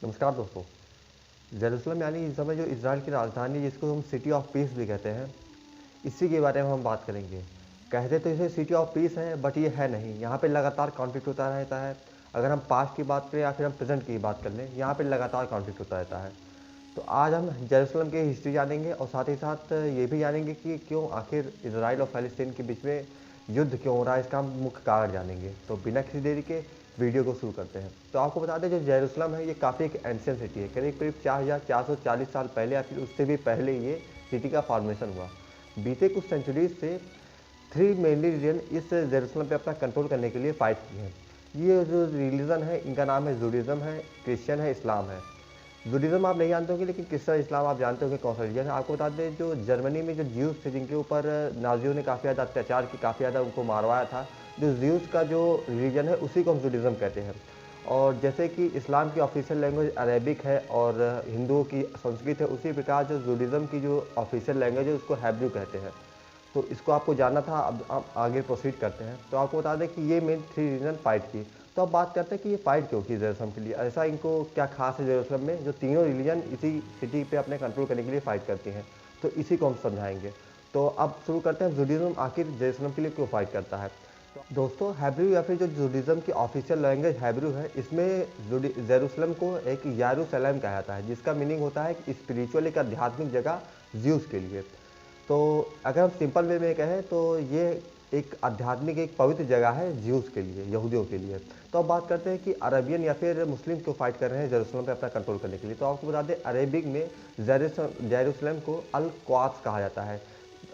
नमस्कार दोस्तों। जेरूसलम यानी इस समय जो इज़राइल की राजधानी जिसको हम सिटी ऑफ पीस भी कहते हैं, इसी के बारे में हम बात करेंगे। कहते तो इसे सिटी ऑफ पीस है बट ये है नहीं। यहाँ पे लगातार कॉन्फ्लिक्ट होता रहता है। अगर हम पास्ट की बात करें या फिर हम प्रेजेंट की बात कर लें, यहाँ पे लगातार कॉन्फ्लिक्ट होता रहता है। तो आज हम जेरूसलम की हिस्ट्री जानेंगे और साथ ही साथ ये भी जानेंगे कि क्यों आखिर इज़राइल और फ़लस्तीन के बीच में युद्ध क्यों हो रहा है, इसका हम मुख्य कारण जानेंगे। तो बिना किसी देरी के वीडियो को शुरू करते हैं। तो आपको बता दें, जो जेरूसलम है ये काफ़ी एक एंशियंट सिटी है। करीब करीब 4440 साल पहले या फिर उससे भी पहले ये सिटी का फॉर्मेशन हुआ। बीते कुछ सेंचुरीज से 3 मेनली रीजन इस जेरूसलम पे अपना कंट्रोल करने के लिए फाइट किए हैं। ये जो रिलीजन है इनका नाम है जुडिज़म है, क्रिश्चियन है, इस्लाम है। जुडिज़्म आप नहीं जानते होंगे, लेकिन क्रिश्चियन इस्लाम आप जानते होंगे कौन सा रिलीजन है। आपको बता दें, जो जर्मनी में जो ज्यूज़ थे जिनके ऊपर नाज़ियों ने काफ़ी ज़्यादा अत्याचार की, काफ़ी ज़्यादा उनको मारवाया था, जो ज्यूज़ का जो रिलीजन है उसी को हम जुडिज़्म कहते हैं। और जैसे कि इस्लाम की ऑफिशियल लैंग्वेज अरेबिक है और हिंदुओं की संस्कृत है, उसी प्रकार जो जुडिज़्म की जो ऑफिशियल लैंग्वेज है उसको हैब्रू कहते हैं। तो इसको आपको जानना था। अब आप आगे प्रोसीड करते हैं। तो आपको बता दें कि ये मेन 3 रीजन फाइट की। तो अब बात करते हैं कि ये फाइट क्यों की जेरूसलम के लिए, ऐसा इनको क्या खास है जेरूसलम में जो तीनों रिलीजन इसी सिटी पे अपने कंट्रोल करने के लिए फाइट करती हैं। तो इसी को हम समझाएंगे। तो अब शुरू करते हैं, जुडिज्म आखिर जेरूसलम के लिए क्यों फाइट करता है। दोस्तों, हैब्रू या फिर जो जुडिज्म की ऑफिशियल लैंग्वेज हैब्रू है, इसमें जेरूसलम को एक यारूशलेम कहा जाता है, जिसका मीनिंग होता है कि स्पिरिचुअल, एक आध्यात्मिक जगह ज्यूस के लिए। तो अगर हम सिंपल वे में कहें तो ये एक आध्यात्मिक, एक पवित्र जगह है ज्यूस के लिए, यहूदियों के लिए। तो अब बात करते हैं कि अरबियन या फिर मुस्लिम क्यों फाइट कर रहे हैं जेरूसलम पे अपना कंट्रोल करने के लिए। तो आपको बता दें, अरेबिक में जेरूसलम को अल क्वाद्स कहा जाता है।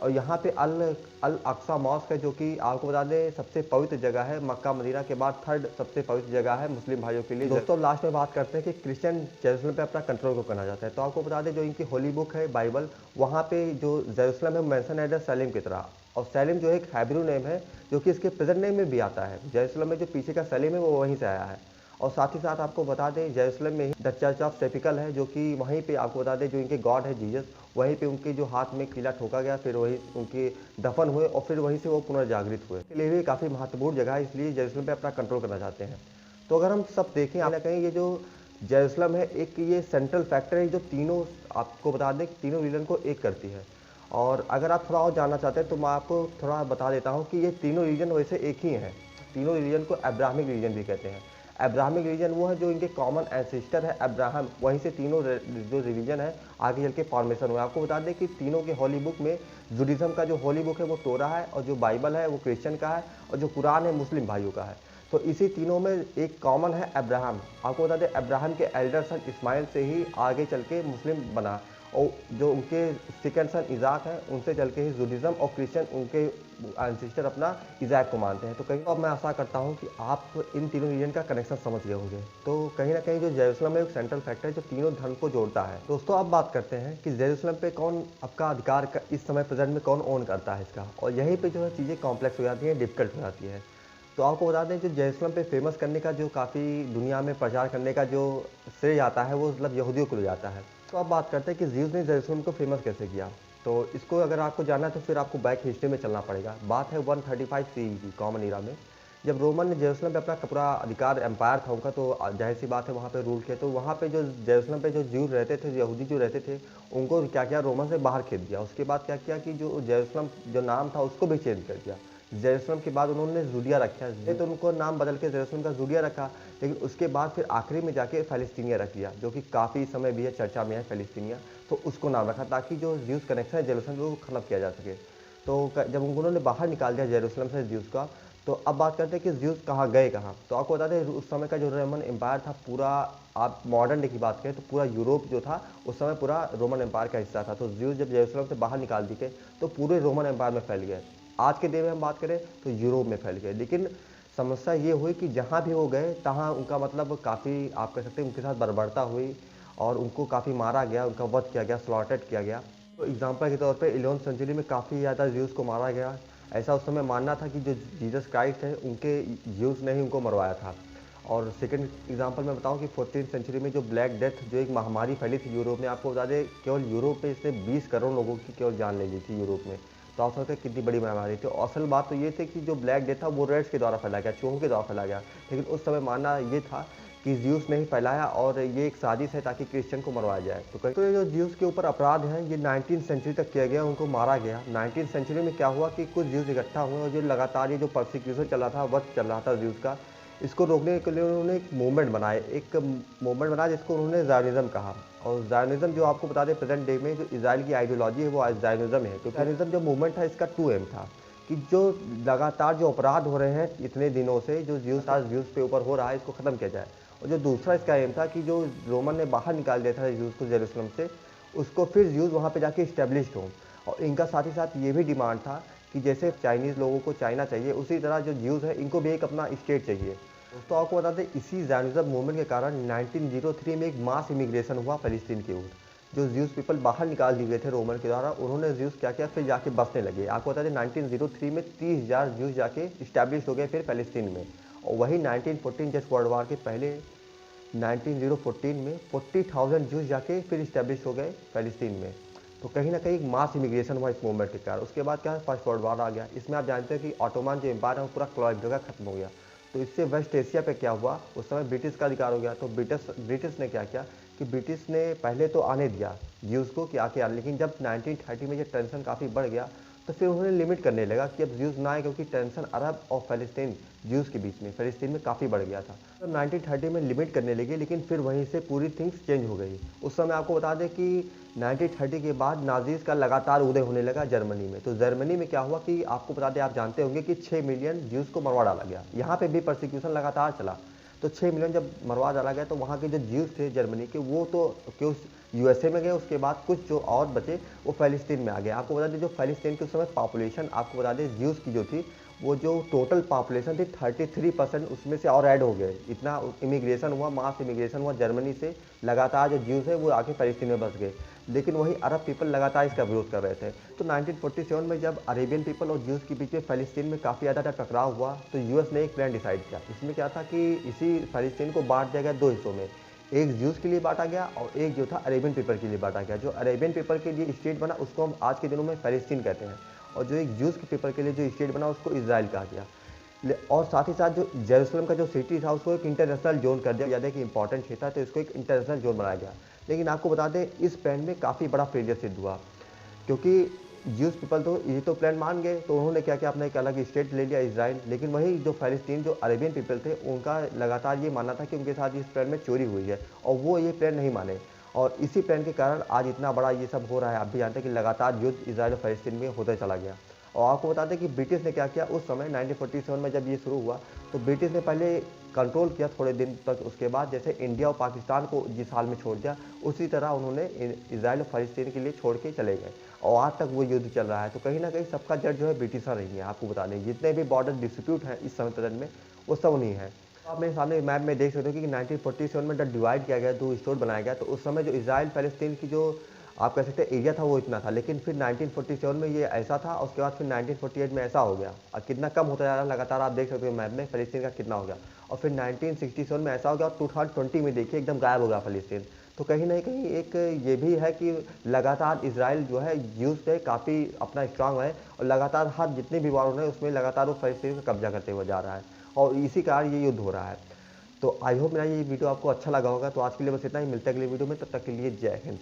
और यहाँ पे अल अल अक्सा मॉस्क है, जो कि आपको बता दें सबसे पवित्र जगह है। मक्का मदीना के बाद 3rd सबसे पवित्र जगह है मुस्लिम भाइयों के लिए। दोस्तों, लास्ट में बात करते हैं कि क्रिश्चियन जेरूसलम पे अपना कंट्रोल को करना चाहता है। तो आपको बता दें, जो इनकी होली बुक है बाइबल, वहाँ पे जो जेरूसलम है मेंशन है सैलेम की तरह। और सैलेम जो एक हैब्रू नेम है, जो कि इसके प्रेजेंट नेम में भी आता है। जेरूसलम में जो पीछे का सैलेम है वो वहीं से आया है। और साथ ही साथ आपको बता दें, जेरूसलम में ही द चर्च ऑफ सेपिकल है, जो कि वहीं पे आपको बता दें जो इनके गॉड है जीसस, वहीं पे उनके जो हाथ में कीला ठोका गया, फिर वहीं उनके दफन हुए और फिर वहीं से वो पुनर्जागृत हुए। इसके लिए भी काफ़ी महत्वपूर्ण जगह है, इसलिए जेरूसलम पे अपना कंट्रोल करना चाहते हैं। तो अगर हम सब देखें, कहीं ना कहीं ये जो जेरूसलम है एक ये सेंट्रल फैक्टर है जो तीनों, आपको बता दें, तीनों रीजन को एक करती है। और अगर आप थोड़ा और जानना चाहते हैं तो मैं आपको थोड़ा बता देता हूँ कि ये तीनों रीजन वैसे एक ही हैं। तीनों रीजन को अब्राहमिक रीजन भी कहते हैं। अब्राहमिक रीजन वो है जो इनके कॉमन एंसेस्टर है अब्राहम, वहीं से तीनों जो रिलीजन है आगे चल के फॉर्मेशन हुआ। आपको बता दें कि तीनों के होली बुक में जुडिज्म का जो होली बुक है वो तोरा है, और जो बाइबल है वो क्रिश्चियन का है, और जो कुरान है मुस्लिम भाइयों का है। तो इसी तीनों में एक कॉमन है अब्राहम। आपको बता दें, अब्राहम के एल्डर सन इस्माइल से ही आगे चल के मुस्लिम बना, और जो उनके सेकंड सन इजाक है उनसे चल के ही जुडिज्म और क्रिश्चियन उनके एंसेस्टर अपना इजाक को मानते हैं। तो कहीं अब मैं आशा करता हूँ कि आप इन तीनों रीजन का कनेक्शन समझ गए होंगे। तो कहीं ना कहीं जो जेरूसलम है एक सेंट्रल फैक्टर है जो तीनों धर्म को जोड़ता है। दोस्तों, अब बात करते हैं कि जेरूसलम पे कौन आपका अधिकार इस समय प्रेजेंट में कौन ओन करता है इसका, और यहीं पे जो है चीज़ें कॉम्प्लेक्स हो जाती हैं, डिफिकल्ट हो जाती है। तो आपको बता दें, जो जेरूसलम पे फेमस करने का, जो काफ़ी दुनिया में प्रचार करने का जो श्रेय आता है, वो मतलब यहूदियों को ले जाता है। तो अब बात करते हैं कि ज्यूज़ ने जेरूसलम को फेमस कैसे किया। तो इसको अगर आपको जानना है तो फिर आपको बैक हिस्ट्री में चलना पड़ेगा। बात है 135 सी की, कॉमन ईरा में, जब रोमन ने जेरूसलम पे अपना पूरा अधिकार एम्पायर था उनका, तो जाहिर सी बात है वहाँ पे रूल किया। तो वहाँ पे जो जेरूसलम पे जो ज्यू रहते थे, यहूदी जो रहते थे, उनको क्या किया, रोमन से बाहर खेद दिया। उसके बाद क्या किया कि जो जेरूसलम जो नाम था उसको भी चेंज कर दिया। जेरूसलम के बाद उन्होंने जूडिया रखा, तो उनको नाम बदल के जेरूसलम का जूडिया रखा। लेकिन उसके बाद फिर आखिरी में जाके फ़लस्तीनिया रख दिया, जो कि काफ़ी समय भी है चर्चा में है फ़लस्तीनिया। तो उसको नाम रखा ताकि जो ज्यूज़ कनेक्शन है जेरूसलम को ख़त्म किया जा सके। तो जब उन्होंने बाहर निकाल दिया जेरूसलम से ज्यूज़ का, तो अब बात करते हैं कि ज्यूज़ कहाँ गए कहाँ। तो आपको बता दें, उस समय का जो रोमन एम्पायर था पूरा, आप मॉडर्न डे की बात करें तो पूरा यूरोप जो था उस समय पूरा रोमन एम्पायर का हिस्सा था। तो ज्यूज़ जब जेरूसलम से बाहर निकाल दिए गए तो पूरे रोमन एम्पायर में फैल गए। आज के दिन में हम बात करें तो यूरोप में फैल गए। लेकिन समस्या ये हुई कि जहाँ भी वो गए तहाँ उनका मतलब काफ़ी, आप कह सकते हैं, उनके साथ बर्बरता हुई और उनको काफ़ी मारा गया, उनका वध किया गया, स्लॉटेड किया गया। तो एग्जाम्पल के तौर पे 11वीं सेंचुरी में काफ़ी ज़्यादा ज्यूज़ को मारा गया। ऐसा उस समय मानना था कि जो जीसस क्राइस्ट है उनके ज्यूज़ ने ही उनको मरवाया था। और सेकंड एग्जांपल मैं बताऊं कि 14वीं सेंचुरी में जो ब्लैक डेथ, जो एक महामारी फैली थी यूरोप में, आपको बता दें केवल यूरोप में इसने 20 करोड़ लोगों की केवल जान ले ली थी यूरोप में। तो आप सोचते हैं कितनी बड़ी महामारी थी। असल बात तो ये थी कि जो ब्लैक डेथ था वो रेड्स के द्वारा फैला गया, चूहों के द्वारा फैला गया। लेकिन उस समय मानना ये था कि ज्यूस ने ही फैलाया और ये एक साजिश है ताकि क्रिश्चियन को मरवाया जाए। तो ये जो ज्यूस के ऊपर अपराध हैं ये 19th सेंचुरी तक किया गया, उनको मारा गया। 19th सेंचुरी में क्या हुआ कि कुछ ज्यूस इकट्ठा हुए और जो लगातार ये जो परसिक्यूशन चल रहा था, वध चल रहा था ज्यूस का, इसको रोकने के लिए उन्होंने एक मूवमेंट बनाया, जिसको उन्होंने ज़ायनिज़्म कहा। और ज़ायनिज़्म जो आपको बता दें प्रेजेंट डे में जो इजराइल की आइडियोलॉजी है वो ज़ायनिज़्म है। तो ज़ायनिज़्म जो मूवमेंट था इसका 2 एम था कि जो लगातार जो अपराध हो रहे हैं इतने दिनों से, जो ज्यूस पे ऊपर हो रहा है, इसको ख़त्म किया जाए। और जो दूसरा इसका एम था कि जो रोमन ने बाहर निकाल दिया था ज्यूस को जेरूसलम से, उसको फिर ज्यूस वहाँ पे जाके इस्टेब्लिश्ड हो। और इनका साथ ही साथ ये भी डिमांड था कि जैसे चाइनीज़ लोगों को चाइना चाहिए, उसी तरह जो ज्यूज़ है इनको भी एक अपना स्टेट चाहिए। दोस्तों आपको बता दें इसी ज़ायनिज़्म मूवमेंट के कारण 1903 में एक मास इमिग्रेशन हुआ फ़लस्तीन की ओर। जो ज्यूस पीपल बाहर निकाल दिए गए थे रोमन के द्वारा, उन्होंने ज्यूस क्या किया, फिर जाके बसने लगे। आपको बता दें 1903 में 30,000 ज्यूस जाके इस्टेब्लिश हो गए फिर फ़लस्तीन में। और वही 1914 जस्ट वर्ल्ड वार के पहले 1914 में 40,000 ज्यूस जाके फिर इस्टेब्लिश हो गए फ़लस्तीन में। तो कहीं ना कहीं मास इमिग्रेशन हुआ इस मूवमेंट के कारण। उसके बाद क्या है, फर्स्ट वर्ल्ड वार आ गया। इसमें आप जानते हैं कि ऑटोमन जो एम्पायर है वो पूरा क्लोइड का खत्म हो गया। तो इससे वेस्ट एशिया पे क्या हुआ, उस समय ब्रिटिश का अधिकार हो गया। तो ब्रिटिश ने क्या किया कि ब्रिटिश ने पहले तो आने दिया ज्यूज़ को कि आके आने, लेकिन जब 1930 में जब टेंशन काफ़ी बढ़ गया तो फिर उन्होंने लिमिट करने लगा कि अब ज्यूज़ ना आए, क्योंकि टेंशन अरब और फ़लस्तीन ज्यूज़ के बीच में फ़लस्तीन में काफ़ी बढ़ गया था। तो 1930 में लिमिट करने लगे, लेकिन फिर वहीं से पूरी थिंग्स चेंज हो गई। उस समय आपको बता दें कि 1930 के बाद नाजीज़ का लगातार उदय होने लगा जर्मनी में। तो जर्मनी में क्या हुआ कि आपको बता दें, आप जानते होंगे कि 6 मिलियन ज्यूज़ को मरवा डाला गया। यहाँ पे भी परसिक्यूशन लगातार चला। तो 6 मिलियन जब मरवा डाला गया तो वहाँ के जो ज्यूज़ थे जर्मनी के, वो तो क्यों यूएसए में गए, उसके बाद कुछ जो और बचे वो फ़लस्तीन में आ गए। आपको बता दें जो फ़लस्तीन की उस समय पॉपुलेशन, आपको बता दें ज्यूज़ की जो थी, वो जो टोटल पॉपुलेशन थी 33% उसमें से और ऐड हो गए। इतना इमिग्रेशन हुआ, मास इमिग्रेशन हुआ जर्मनी से। लगातार जो ज्यूज़ है वो आके फ़लस्तीन में बस गए, लेकिन वही अरब पीपल लगातार इसका विरोध कर रहे थे। तो 1947 में जब अरेबियन पीपल और ज्यूज़ के बीच में फ़लस्तीन में काफ़ी ज़्यादा टकराव हुआ, तो यूएस ने एक प्लान डिसाइड किया। इसमें क्या था कि इसी फ़लस्तीन को बांट दिया गया 2 हिस्सों में। एक ज्यूज़ के लिए बांटा गया और एक जो था अरेबियन पीपल के लिए बांटा गया। जो अरेबियन पीपल के लिए स्टेट बना उसको हम आज के दिनों में फ़लस्तीन कहते हैं, और जो एक ज्यूज़ के पीपल के लिए जो स्टेट बना उसको इजराइल कहा गया। और साथ ही साथ जो जेरूसलम का जो सिटी था उसको एक इंटरनेशनल जोन कर दिया। याद है कि इंपॉर्टेंट क्षेत्र था, तो इसको एक इंटरनेशनल जोन बनाया गया। लेकिन आपको बता दें इस प्लान में काफ़ी बड़ा फेलियर सिद्ध हुआ, क्योंकि ज्यूज़ पीपल तो ये तो प्लान मान गए, तो उन्होंने क्या किया, अपना एक अलग स्टेट ले लिया इजराइल। लेकिन वही जो फ़लस्तीन जो अरेबियन पीपल थे उनका लगातार ये मानना था कि उनके साथ इस प्लान में चोरी हुई है, और वो ये प्लान नहीं माने। और इसी प्लान के कारण आज इतना बड़ा ये सब हो रहा है। आप भी जानते हैं कि लगातार युद्ध इजराइल और फ़लस्तीन में होता चला गया। और आपको बता दें कि ब्रिटिश ने क्या किया उस समय 1947 में जब ये शुरू हुआ, तो ब्रिटिश ने पहले कंट्रोल किया थोड़े दिन तक। उसके बाद जैसे इंडिया और पाकिस्तान को जिस हाल में छोड़ दिया, उसी तरह उन्होंने इजराइल और फ़लस्तीन के लिए छोड़ के चले गए, और आज तक वो युद्ध चल रहा है। तो कहीं ना कहीं सबका जड़ जो है ब्रिटिशर रही है। आपको बता दें जितने भी बॉर्डर डिस्प्यूट हैं इस समय प्रेजेंट में, वो सब नहीं है। आप मेरे सामने मैप में देख सकते हो कि 1947 में जब डिवाइड किया गया, 2 स्टेट बनाया गया, तो उस समय जो इजराइल फ़लस्तीन की जो आप कह सकते हैं एरिया था वो इतना था। लेकिन फिर 1947 में ये ऐसा था, और उसके बाद फिर 1948 में ऐसा हो गया। और कितना कम होता जा रहा है लगातार, आप देख सकते हो मैप में फ़लस्तीन का कितना हो गया। और फिर 1967 में ऐसा हो गया, और 2020 में देखिए एकदम गायब हो गया फ़लस्तीन। तो कहीं ना कहीं एक ये भी है कि लगातार इजराइल जो है यूज़ पे काफ़ी अपना स्ट्रांग है, और लगातार हर जितने भी वार हो रहे हैं उसमें लगातार वो फ़लस्तीन का कब्जा करते हुए जा रहा है, और इसी कारण ये युद्ध हो रहा है। तो आई होप मेरा ये वीडियो आपको अच्छा लगा होगा। तो आज के लिए बस इतना ही, मिलता है अगली वीडियो में, तब तक के लिए जय हिंद।